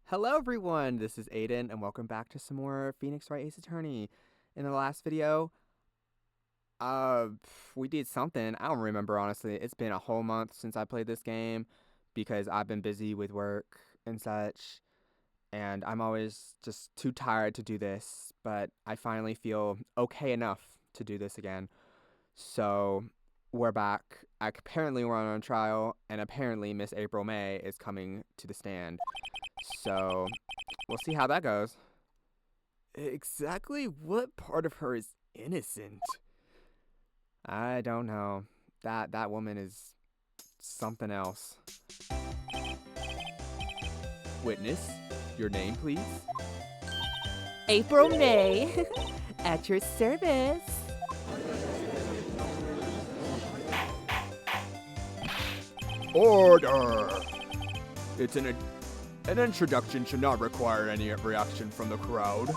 Hello everyone, this is Aiden, and welcome back to some more Phoenix Wright Ace Attorney. In the last video, uh, we did something. I don't remember, honestly. It's been a whole month since I played this game because I've been busy with work and such, and I'm always just too tired to do this, but I finally feel okay enough to do this again. So, we're back. Apparently we're on trial, and apparently Miss April May is coming to the stand. So, we'll see how that goes. Exactly what part of her is innocent? I don't know. That woman is something else. Witness, your name, please? April May, at your service. Order! An introduction should not require any reaction from the crowd.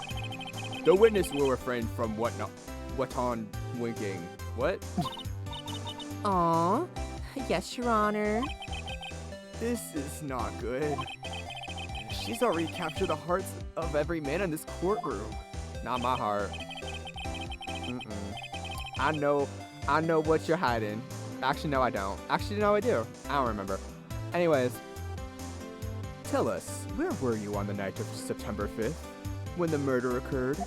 The witness will refrain from what on winking. What? Aw, yes, Your Honor. This is not good. She's already captured the hearts of every man in this courtroom. Not my heart. I know what you're hiding. Actually, no, I don't. Actually, no, I do. I don't remember. Anyways, tell us, where were you on the night of September 5th, when the murder occurred?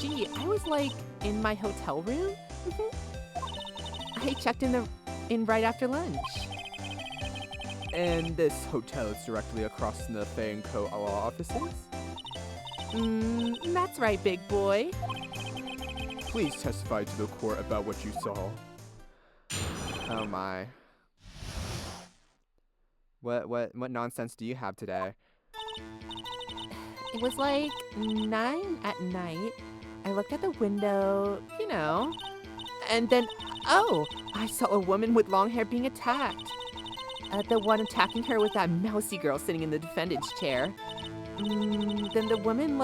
Gee, I was like in my hotel room. I checked in right after lunch. And this hotel is directly across from the Fay & Co. law offices? That's right, big boy. Please testify to the court about what you saw. Oh my. What nonsense do you have today? It was like 9 at night. I looked at the window, and then, I saw a woman with long hair being attacked. The one attacking her was that mousy girl sitting in the defendant's chair. Then the woman,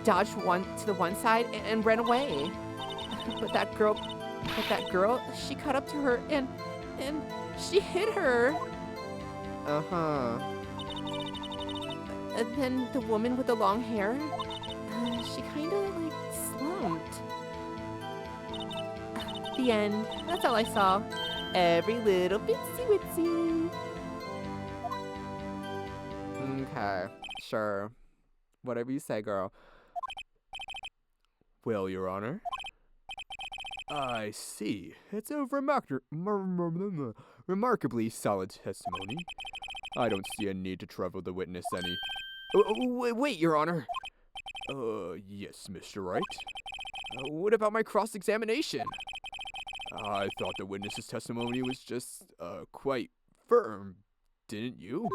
dodged to the one side and ran away. But that girl, she caught up to her and she hit her. Uh-huh. And then the woman with the long hair, she kind of slumped. The end. That's all I saw. Every little bitsy witsy. Okay, sure. Whatever you say, girl. Well, Your Honor. I see. It's a remarkably solid testimony. I don't see a need to trouble the witness any. Wait, Your Honor. Yes, Mr. Wright. What about my cross-examination? I thought the witness's testimony was just, quite firm, didn't you?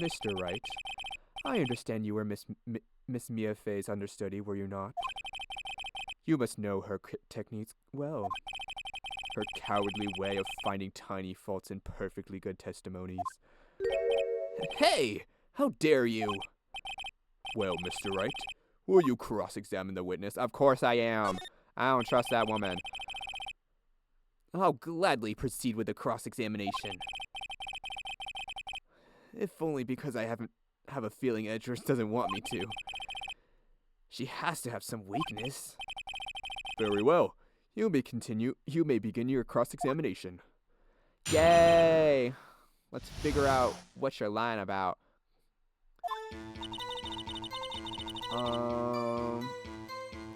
Mr. Wright, I understand you were Miss Mia Fey's understudy, were you not? You must know her techniques well. Her cowardly way of finding tiny faults in perfectly good testimonies. Hey! How dare you! Well, Mr. Wright, will you cross-examine the witness? Of course I am. I don't trust that woman. I'll gladly proceed with the cross-examination. If only because I have a feeling Edris doesn't want me to. She has to have some weakness. Very well. You may begin your cross-examination. Yay! Let's figure out what you're lying about.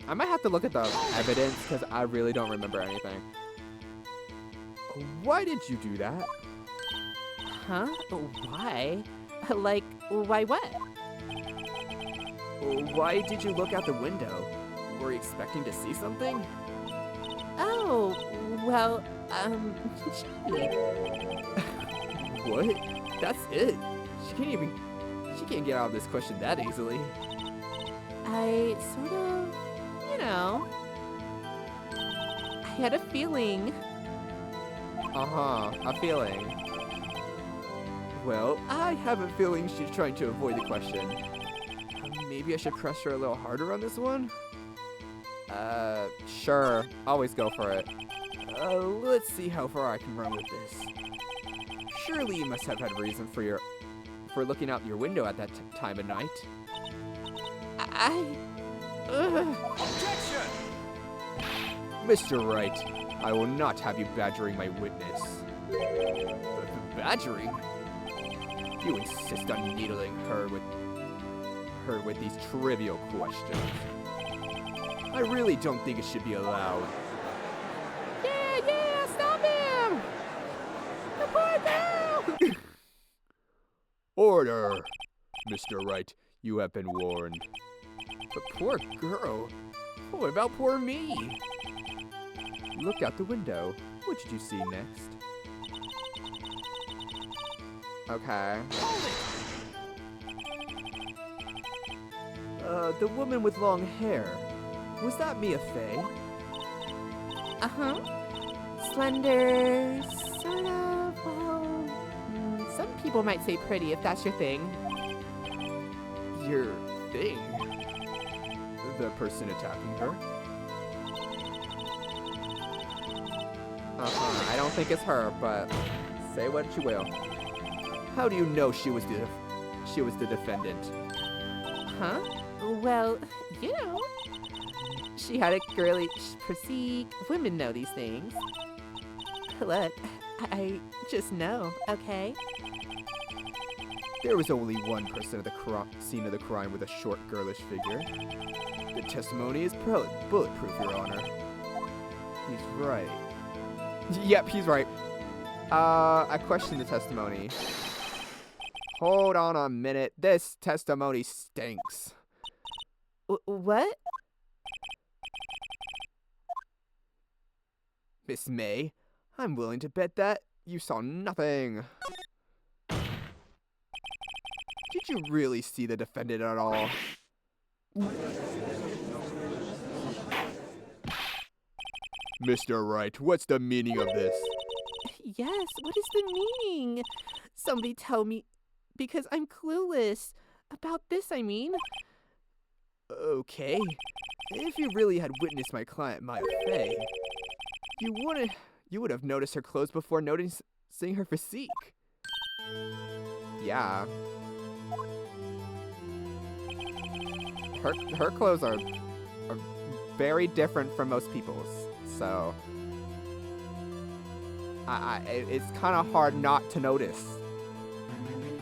I might have to look at the evidence because I really don't remember anything. Why did you do that? Huh? Why? Why what? Why did you look out the window? Were you expecting to see something? Oh, well, gee. What? That's it? She can't get out of this question that easily. I sort of, I had a feeling. Uh-huh, a feeling. Well, I have a feeling she's trying to avoid the question. Maybe I should press her a little harder on this one? Sure. Always go for it. Let's see how far I can run with this. Surely you must have had a reason for your for looking out your window at that time of night. Objection! Mr. Wright, I will not have you badgering my witness. Badgering? You insist on needling her with these trivial questions. I really don't think it should be allowed. Yeah, stop him! The poor girl! Order! Mr. Wright, you have been warned. The poor girl? What about poor me? You looked out the window. What did you see next? Okay. The woman with long hair. Was that Mia Fey? Uh-huh. Slender, sort of, well, some people might say pretty if that's your thing. Your thing? The person attacking her? I don't think it's her, but say what you will. How do you know she was the defendant? Huh? Well, you know, she had a girly physique. Women know these things. Look, I just know, okay? There was only one person at the scene of the crime with a short, girlish figure. The testimony is bulletproof, Your Honor. He's right. Yep, he's right. I question the testimony. Hold on a minute. This testimony stinks. What? Miss May, I'm willing to bet that you saw nothing. Did you really see the defendant at all? Mr. Wright, what's the meaning of this? Yes, what is the meaning? Somebody tell me, because I'm clueless. About this, I mean. Okay. If you really had witnessed my client, Maya Fey, you would have noticed her clothes before noticing her physique. Yeah. Her clothes are very different from most people's, so it's kind of hard not to notice.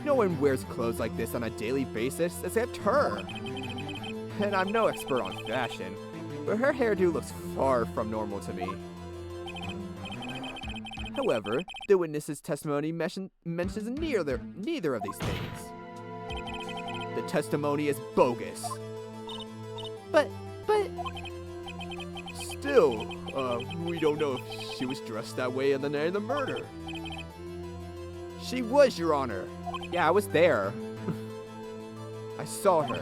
No one wears clothes like this on a daily basis except her. And I'm no expert on fashion, but her hairdo looks far from normal to me. However, the witness's testimony mentions neither of these things. The testimony is bogus. But... Still, we don't know if she was dressed that way on the night of the murder. She was, Your Honor. Yeah, I was there. I saw her.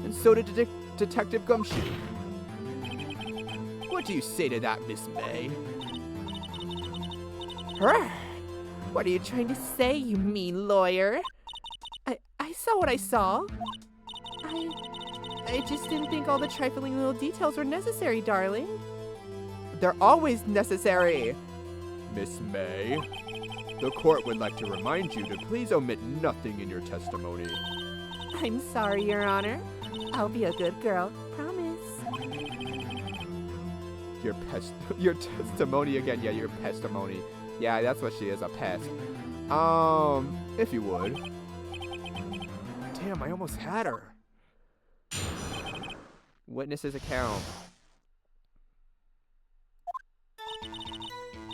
And so did Detective Gumshoe. What do you say to that, Miss May? What are you trying to say, you mean lawyer? I saw what I saw. I just didn't think all the trifling little details were necessary, darling. They're always necessary. Miss May, the court would like to remind you to please omit nothing in your testimony. I'm sorry, Your Honor. I'll be a good girl, promise. Your testimony again. Yeah, your testimony. Yeah, that's what she is, a pest. If you would. Damn, I almost had her. Witness's account.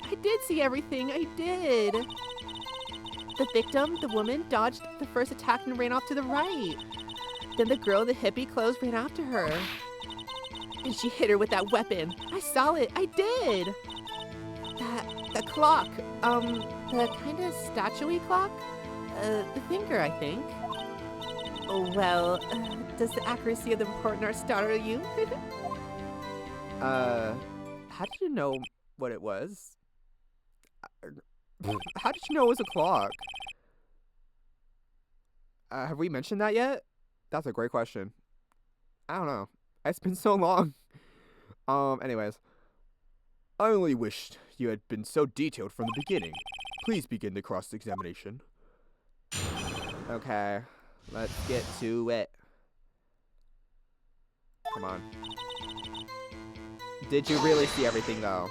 I did see everything, I did. The victim, the woman, dodged the first attack and ran off to the right. Then the girl in the hippie clothes ran after her. And she hit her with that weapon. I saw it, I did. The clock, the kind of statue-y clock? The thinker, I think. Oh, well, does the accuracy of the report in our startle you? How did you know what it was? How did you know it was a clock? Have we mentioned that yet? That's a great question. I don't know. It's been so long. Anyways. I only wished you had been so detailed from the beginning. Please begin the cross-examination. Okay, let's get to it. Come on. Did you really see everything, though?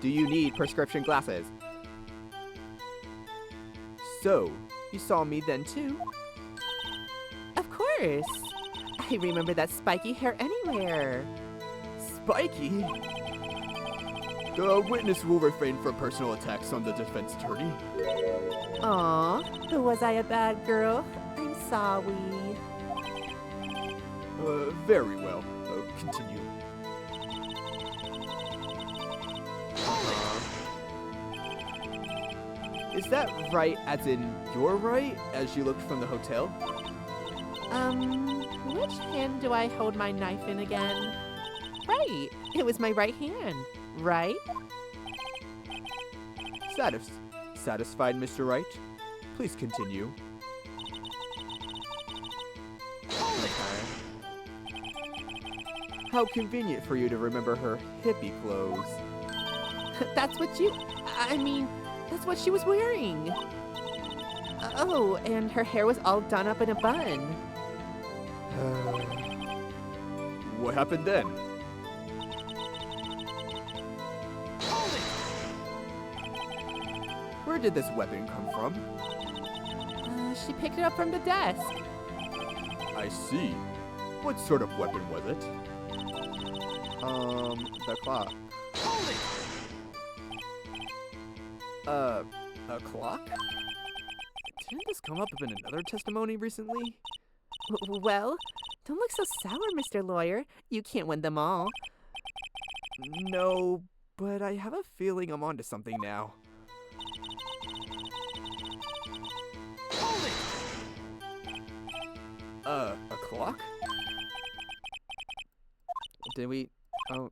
Do you need prescription glasses? So, you saw me then, too? Of course. I remember that spiky hair anywhere. Spiky? The witness will refrain from personal attacks on the defense attorney. Aw, was I a bad girl? I'm sorry. Very well. Continue. Is that right as in your right, as you looked from the hotel? Which hand do I hold my knife in again? Right, it was my right hand, right? Satisfied, Mr. Wright? Please continue. Okay. How convenient for you to remember her hippie clothes. That's what that's what she was wearing. Oh, and her hair was all done up in a bun. What happened then? Where did this weapon come from? She picked it up from the desk. I see. What sort of weapon was it? The clock. A clock? Didn't this come up in another testimony recently? Well, don't look so sour, Mr. Lawyer. You can't win them all. No, but I have a feeling I'm onto something now. A clock? Did we... Oh,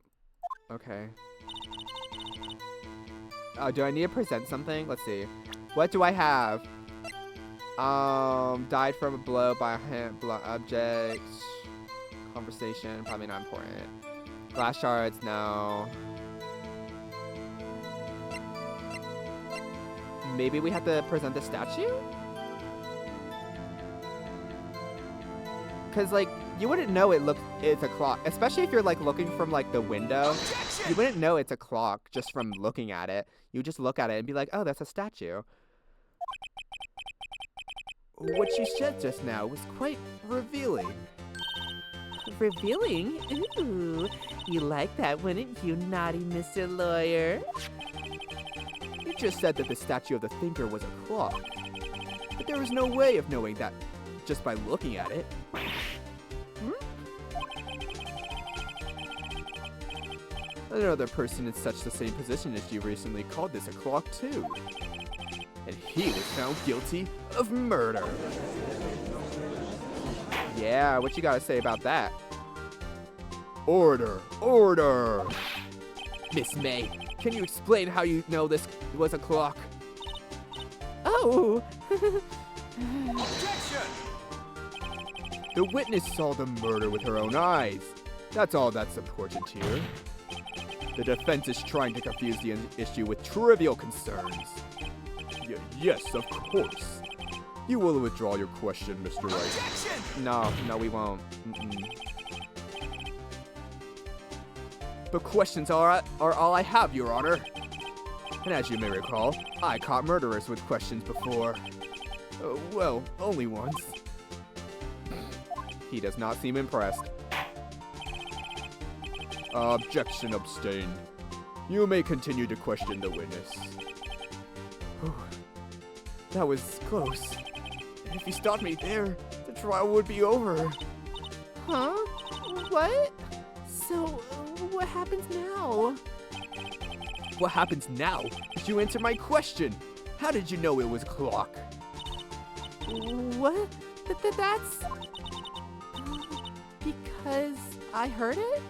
okay. Do I need to present something? Let's see. What do I have? Died from a blow by a hand, blow object. Conversation, probably not important. Glass shards, no. Maybe we have to present the statue? Cause like, you wouldn't know it's a clock, especially if you're like looking from like the window. Objection! You wouldn't know it's a clock just from looking at it. You just look at it and be like, oh, that's a statue. What you said just now was quite revealing. Revealing? Ooh, you like that, wouldn't you, naughty Mr. Lawyer? You just said that the statue of the thinker was a clock. But there was no way of knowing that just by looking at it. Another person in such the same position as you recently called this a clock too. And he was found guilty of murder. Yeah, what you gotta say about that? Order! Order! Miss May, can you explain how you know this was a clock? Oh! Objection! The witness saw the murder with her own eyes. That's all that's important here. The defense is trying to confuse the issue with trivial concerns. Yes, of course. You will withdraw your question, Mr. Wright. Objection! No, we won't. But questions are all I have, Your Honor. And as you may recall, I caught murderers with questions before. Well, only once. He does not seem impressed. Objection abstained. You may continue to question the witness. Whew. That was close. If you stopped me there, the trial would be over. Huh? What? So, what happens now? What happens now? Did you answer my question? How did you know it was a clock? What? That's... because I heard it?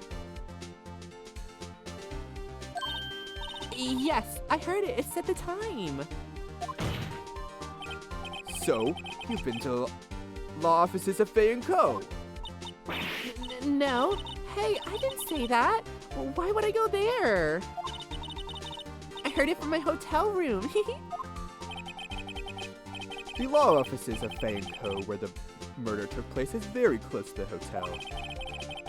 Yes, I heard it. It said the time. So, you've been to law offices of Fay & Co. No. Hey, I didn't say that. Why would I go there? I heard it from my hotel room. The law offices of Co, where the murder took place, is very close to the hotel.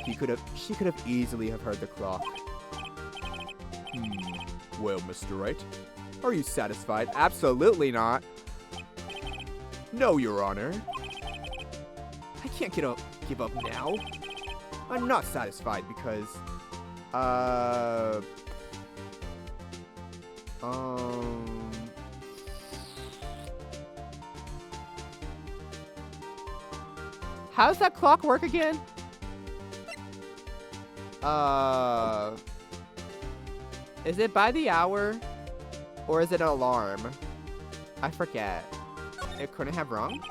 She could have easily have heard the clock. Well, Mr. Wright, are you satisfied? Absolutely not. No, Your Honor. I can't give up now. I'm not satisfied because, how's that clock work again? Is it by the hour? Or is it an alarm? I forget. It couldn't have rung?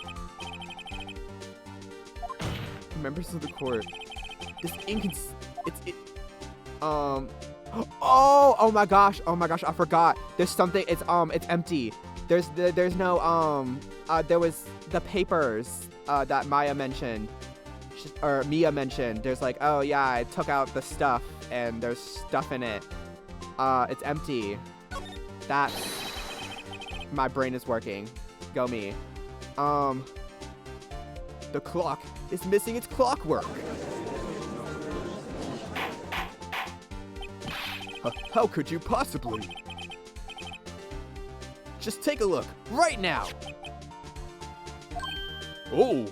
Members of the court. Oh my gosh, I forgot. There's something, it's empty. There's no, there was the papers, that Mia mentioned. There's like, oh yeah, I took out the stuff and there's stuff in it. It's empty. My brain is working. Go me. The clock is missing its clockwork. How could you possibly? Just take a look, right now. Oh.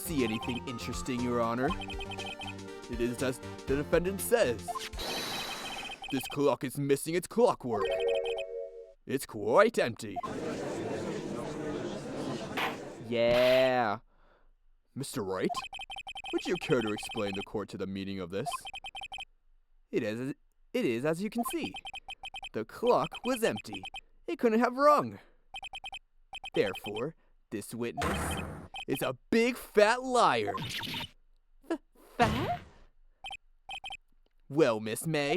See anything interesting, Your Honor? It is as the defendant says. This clock is missing its clockwork. It's quite empty. Yeah. Mr. Wright, would you care to explain the court to the meaning of this? It is as you can see. The clock was empty. It couldn't have rung. Therefore, this witness is a big fat liar. Fat? Well, Miss May.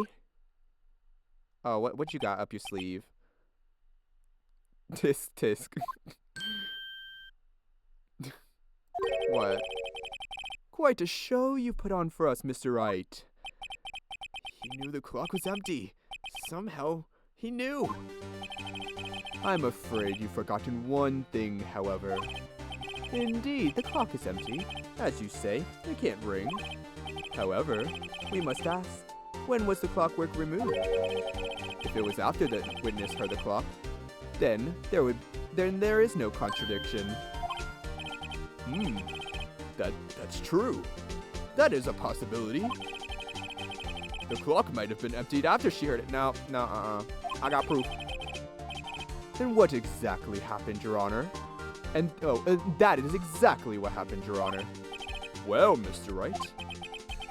Oh, what you got up your sleeve? Tisk. What? Quite a show you put on for us, Mr. Wright. He knew the clock was empty. Somehow, he knew. I'm afraid you've forgotten one thing, however. Indeed, the clock is empty. As you say, it can't ring. However, we must ask, when was the clockwork removed? If it was after the witness heard the clock, then there is no contradiction. That's true. That is a possibility. The clock might have been emptied after she heard it. No, I got proof. Then what exactly happened, Your Honor? And, that is exactly what happened, Your Honor. Well, Mr. Wright,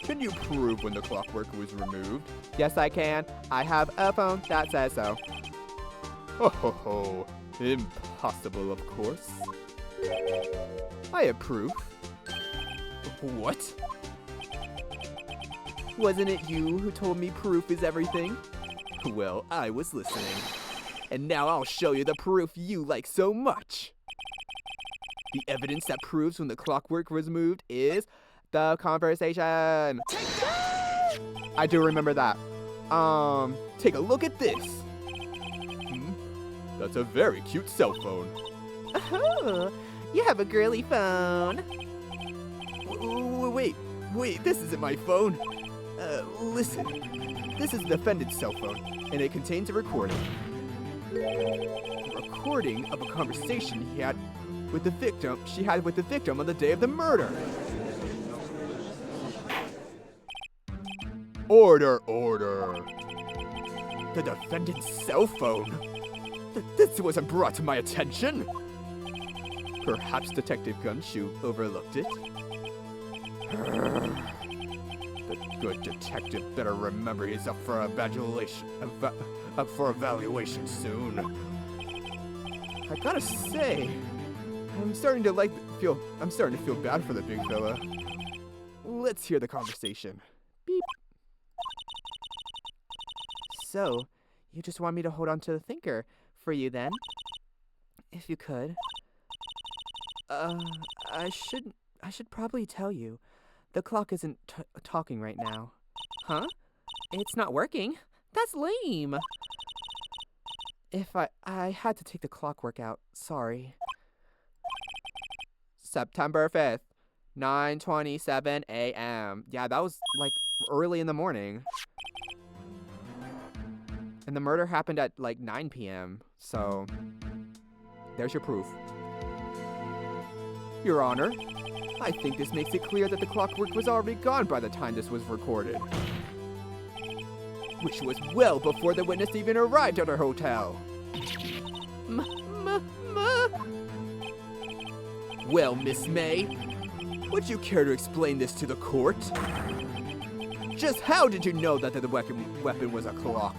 can you prove when the clockwork was removed? Yes, I can. I have a phone that says so. Ho. Impossible, of course. I approve. What? Wasn't it you who told me proof is everything? Well, I was listening. And now I'll show you the proof you like so much. The evidence that proves when the clockwork was moved is the conversation. I do remember that. Take a look at this. That's a very cute cell phone. Oh, you have a girly phone. Wait, this isn't my phone. Listen, this is the defendant's cell phone, and it contains a recording. A recording of a conversation she had with the victim on the day of the murder. Order. The defendant's cell phone? This wasn't brought to my attention. Perhaps Detective Gunshoe overlooked it. The good detective better remember he's up for evaluation soon. I gotta say, I'm starting to feel bad for the big fella. Let's hear the conversation. Beep. So, you just want me to hold on to the thinker for you then? If you could. I should probably tell you. The clock isn't talking right now. Huh? It's not working? That's lame. If I had to take the clockwork out, sorry. September 5th, 9:27 a.m. Yeah, that was like early in the morning. And the murder happened at like 9 p.m. So, there's your proof. Your Honor, I think this makes it clear that the clockwork was already gone by the time this was recorded. Which was well before the witness even arrived at our hotel. Well, Miss May, would you care to explain this to the court? Just how did you know that the weapon was a clock?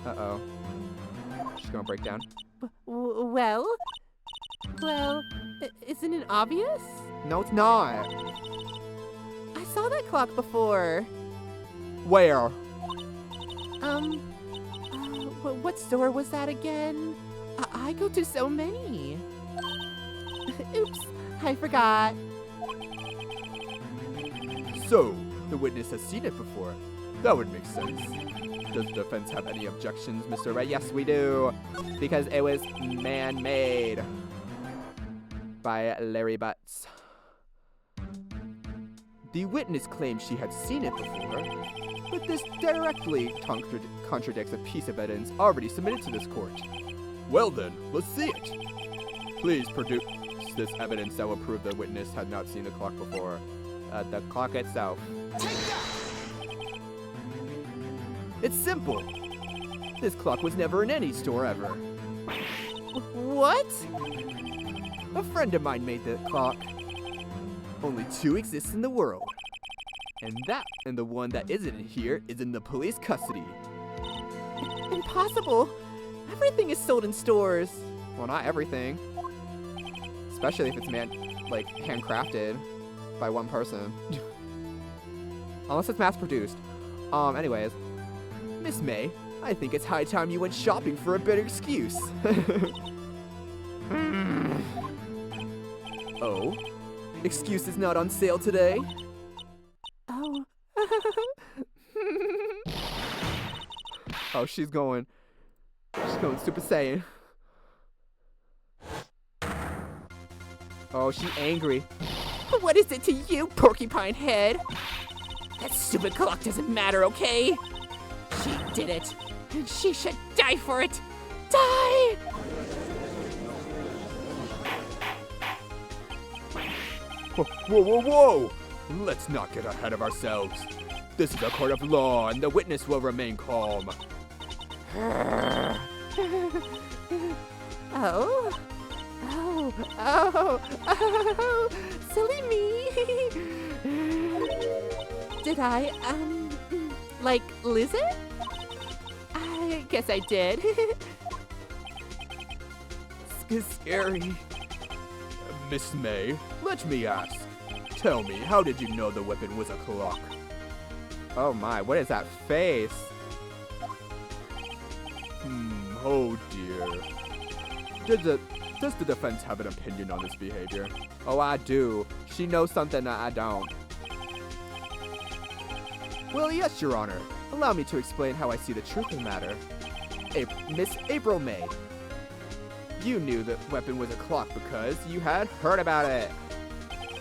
Uh-oh. She's gonna break down. Well, isn't it obvious? No, it's not. I saw that clock before. Where? What store was that again? I go to so many. Oops, I forgot. So, the witness has seen it before. That would make sense. Does the defense have any objections, Mr. Wright? Yes, we do. Because it was man-made by Larry Butts. The witness claimed she had seen it before, but this directly contradicts a piece of evidence already submitted to this court. Well then, let's see it. Please produce this evidence that will prove the witness had not seen the clock before. The clock itself. It's simple. This clock was never in any store ever. What? A friend of mine made the clock. Only two exist in the world. And the one that isn't in here is in the police custody. Impossible. Everything is sold in stores. Well, not everything. Especially if it's handcrafted by one person. Unless it's mass-produced. Anyways. Miss May, I think it's high time you went shopping for a better excuse. Oh? Excuse is not on sale today? Oh. Oh, she's going Super Saiyan. Oh, she's angry. What is it to you, porcupine head? That stupid clock doesn't matter, okay? She did it, and she should die for it. Die! Whoa! Let's not get ahead of ourselves. This is a court of law, and the witness will remain calm. Oh, silly me. Did I, lose it? I guess I did. It's scary. Miss May, let me ask. Tell me, how did you know the weapon was a clock? Oh my, what is that face? Oh dear. Does the defense have an opinion on this behavior? Oh, I do. She knows something that I don't. Well, yes, Your Honor. Allow me to explain how I see the truth of the matter. Miss April May. You knew the weapon was a clock because you had heard about it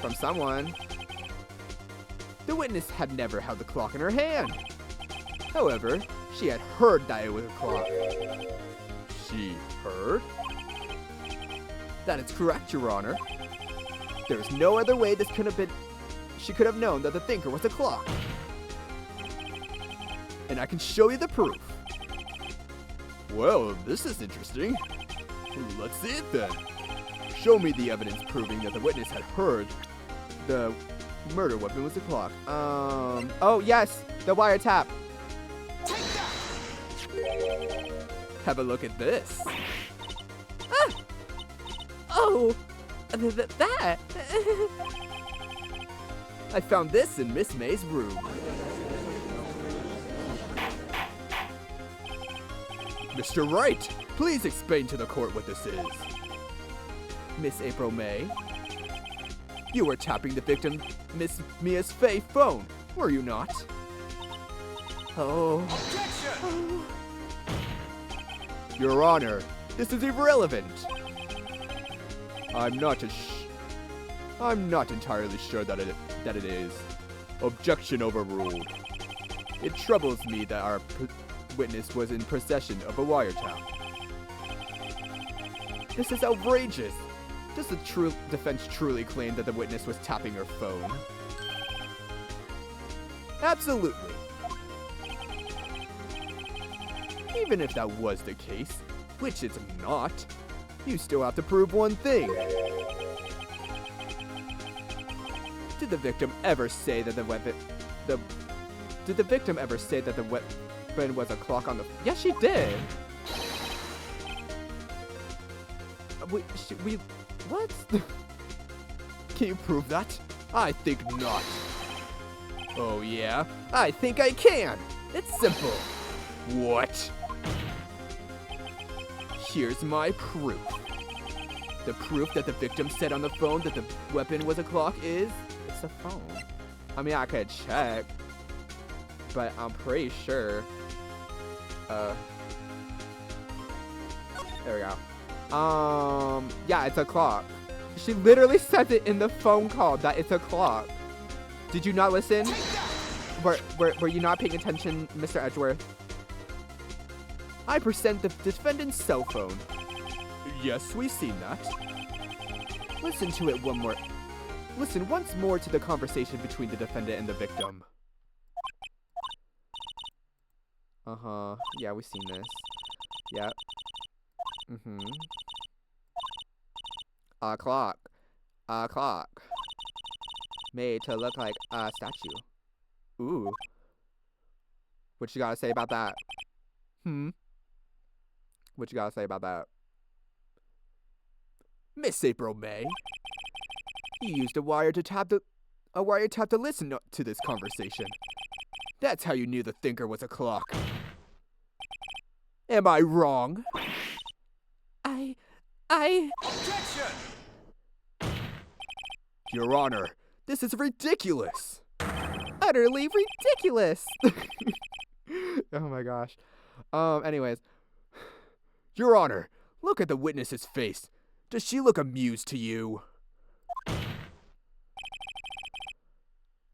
from someone. The witness had never held the clock in her hand. However, she had heard that it was a clock. She heard? That is correct, Your Honor. There is no other way this could have been. She could have known that the thinker was a clock. And I can show you the proof. Well, this is interesting. Let's see it then. Show me the evidence proving that the witness had heard the murder weapon was a clock. Oh yes, the wiretap. Have a look at this. Ah! Oh, that. I found this in Miss May's room. Mr. Wright, please explain to the court what this is. Miss April May, you were tapping the victim, Miss Mia's Faye phone, were you not? Oh. Objection! Your Honor, this is irrelevant. I'm not I'm not entirely sure that it is. Objection overruled. It troubles me that our witness was in possession of a wiretap. This is outrageous! Does the defense truly claim that the witness was tapping her phone? Absolutely. Even if that was the case, which it's not, you still have to prove one thing. Did the victim ever say that the weapon was a clock on the... Yes, she did! What? Can you prove that? I think not. Oh yeah? I think I can! It's simple. What? Here's my proof. The proof that the victim said on the phone that the weapon was a clock is... It's a phone. I mean, I could check, but I'm pretty sure. There we go. Yeah, it's a clock. She literally said it in the phone call that it's a clock. Did you not listen? Were you not paying attention, Mr. Edgeworth? I present the defendant's cell phone. Yes, we've seen that. Listen to it Listen once more to the conversation between the defendant and the victim. Uh-huh. Yeah, we've seen this. Yep. Mm-hmm. A clock. A clock. Made to look like a statue. Ooh. What you gotta say about that? What you gotta say about that? Miss April May. You used a wiretap to listen to this conversation. That's how you knew the thinker was a clock. Am I wrong? Objection! Your Honor, this is ridiculous. Utterly ridiculous. Oh my gosh. Anyways. Your Honor, look at the witness's face. Does she look amused to you?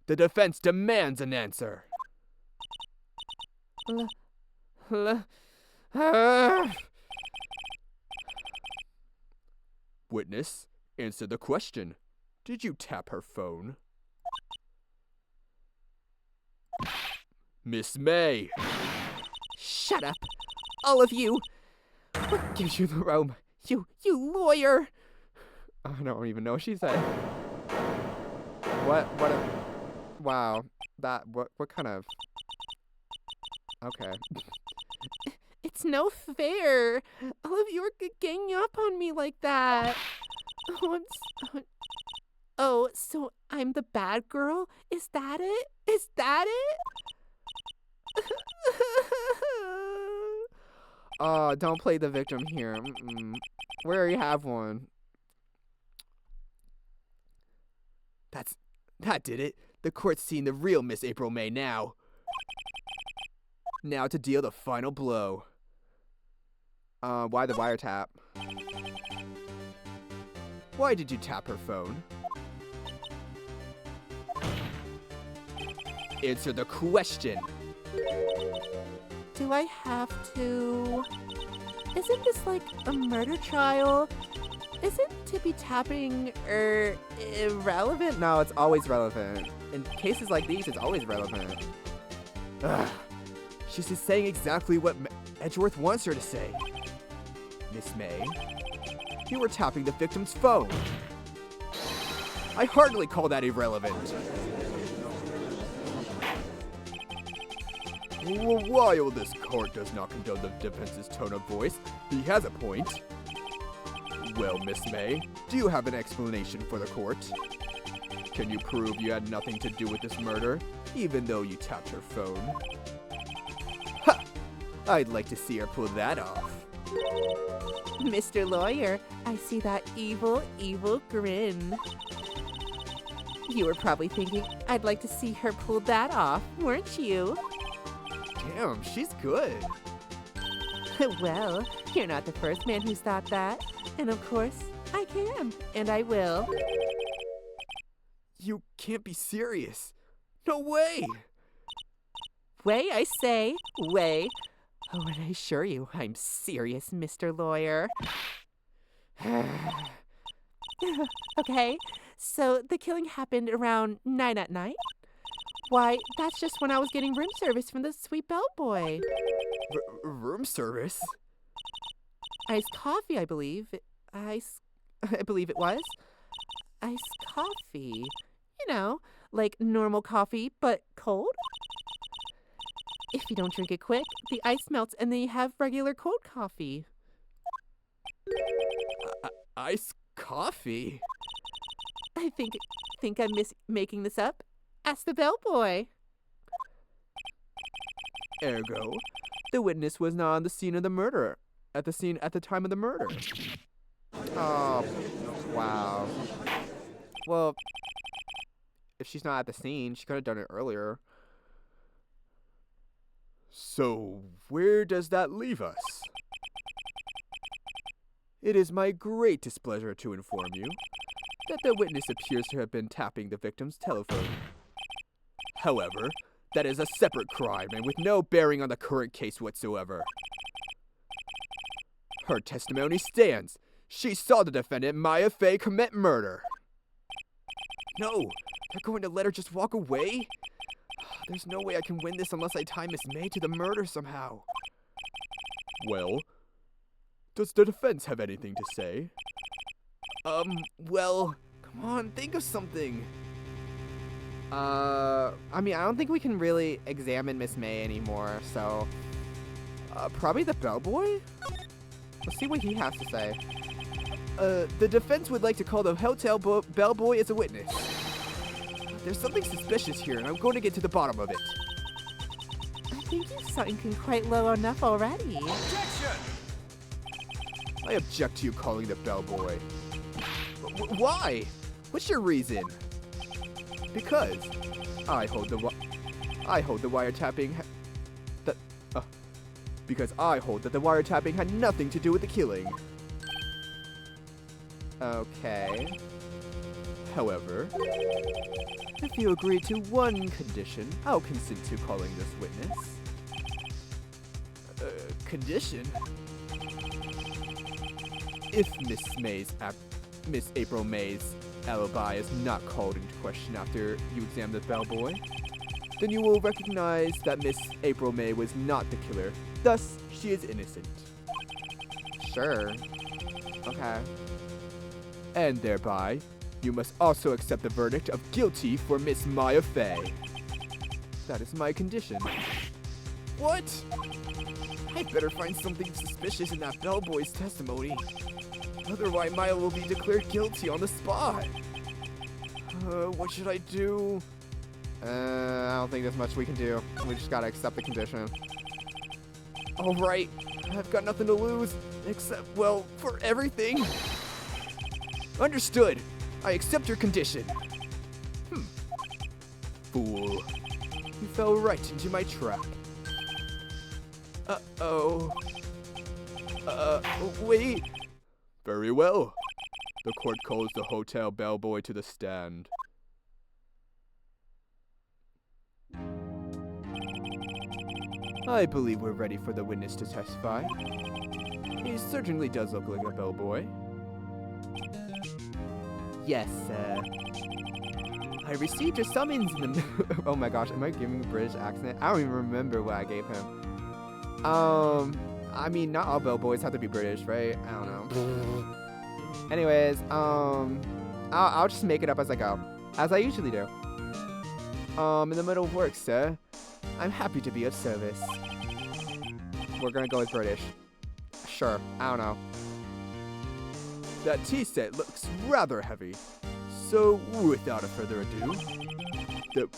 The defense demands an answer. Witness, answer the question. Did you tap her phone? Miss May. Shut up, all of you. What gives you the robe? You lawyer. I don't even know what she said. Wow. What kind of... Okay. It's no fair. All of you are ganging up on me like that. Oh, so I'm the bad girl? Is that it? Is that it? Don't play the victim here. We already have one. That did it. The court's seen the real Miss April May now. Now to deal the final blow. Why the wiretap? Why did you tap her phone? Answer the question. Do I have to? Isn't this like a murder trial? Isn't tippy tapping irrelevant? No, it's always relevant. In cases like these, it's always relevant. Ugh. She's just saying exactly what Edgeworth wants her to say. Miss May, you were tapping the victim's phone. I hardly call that irrelevant. While this court does not condone the defense's tone of voice, he has a point. Well, Miss May, do you have an explanation for the court? Can you prove you had nothing to do with this murder, even though you tapped her phone? Ha! I'd like to see her pull that off. Mr. Lawyer, I see that evil, evil grin. You were probably thinking, I'd like to see her pull that off, weren't you? Damn, she's good. Well, you're not the first man who's thought that. And of course, I can, and I will. You can't be serious. No way! Way, I say, way. Oh, and I assure you, I'm serious, Mr. Lawyer. Okay, so the killing happened around 9 at night? Why, that's just when I was getting room service from the sweet bellboy. Room service? Iced coffee, I believe. I believe it was. Iced coffee. You know, like normal coffee, but cold? If you don't drink it quick, the ice melts and then you have regular cold coffee. Iced coffee? I think I'm making this up. Ask the bellboy. Ergo, the witness was not on the scene of the murder. At the time of the murder. Oh, wow. Well, if she's not at the scene, she could have done it earlier. So, where does that leave us? It is my great displeasure to inform you that the witness appears to have been tapping the victim's telephone. However, that is a separate crime and with no bearing on the current case whatsoever. Her testimony stands. She saw the defendant, Maya Fey, commit murder. No, they're going to let her just walk away? There's no way I can win this unless I tie Miss May to the murder somehow. Well, does the defense have anything to say? Well, come on, think of something. I mean, I don't think we can really examine Miss May anymore, so... probably the bellboy? Let's see what he has to say. The defense would like to call the hotel bellboy as a witness. There's something suspicious here, and I'm going to get to the bottom of it. I think you've sunken quite low enough already. Objection! I object to you calling the bellboy. Why? What's your reason? Because I hold the wiretapping. Because I hold that the wiretapping had nothing to do with the killing. Okay. However, if you agree to one condition, I'll consent to calling this witness. Condition? If Miss April May's alibi is not called into question after you examine the bellboy, then you will recognize that Miss April May was not the killer. Thus, she is innocent. Sure. Okay. And thereby, you must also accept the verdict of guilty for Miss Maya Fey. That is my condition. What? I'd better find something suspicious in that bellboy's testimony. Otherwise, Maya will be declared guilty on the spot. What should I do? I don't think there's much we can do. We just gotta accept the condition. Alright, I've got nothing to lose, except, well, for everything. Understood. I accept your condition. Fool. You fell right into my trap. Uh-oh. Wait. Very well. The court calls the hotel bellboy to the stand. I believe we're ready for the witness to testify. He certainly does look like a bellboy. Yes, I received a summons in the... Oh my gosh, am I giving a British accent? I don't even remember what I gave him. I mean, not all bellboys have to be British, right? I don't know. Anyways, I'll just make it up as I go, as I usually do. In the middle of work, sir. I'm happy to be of service. We're gonna go with British. Sure, I don't know. That tea set looks rather heavy. So, without a further ado, the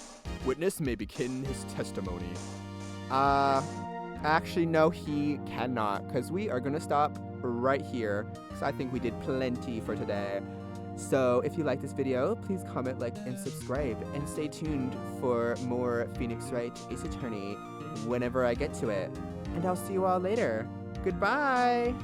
witness may begin his testimony. Actually, no, he cannot, because we are gonna stop right here, because I think we did plenty for today. So, if you like this video, please comment, like, and subscribe, and stay tuned for more Phoenix Wright Ace Attorney whenever I get to it. And I'll see you all later. Goodbye!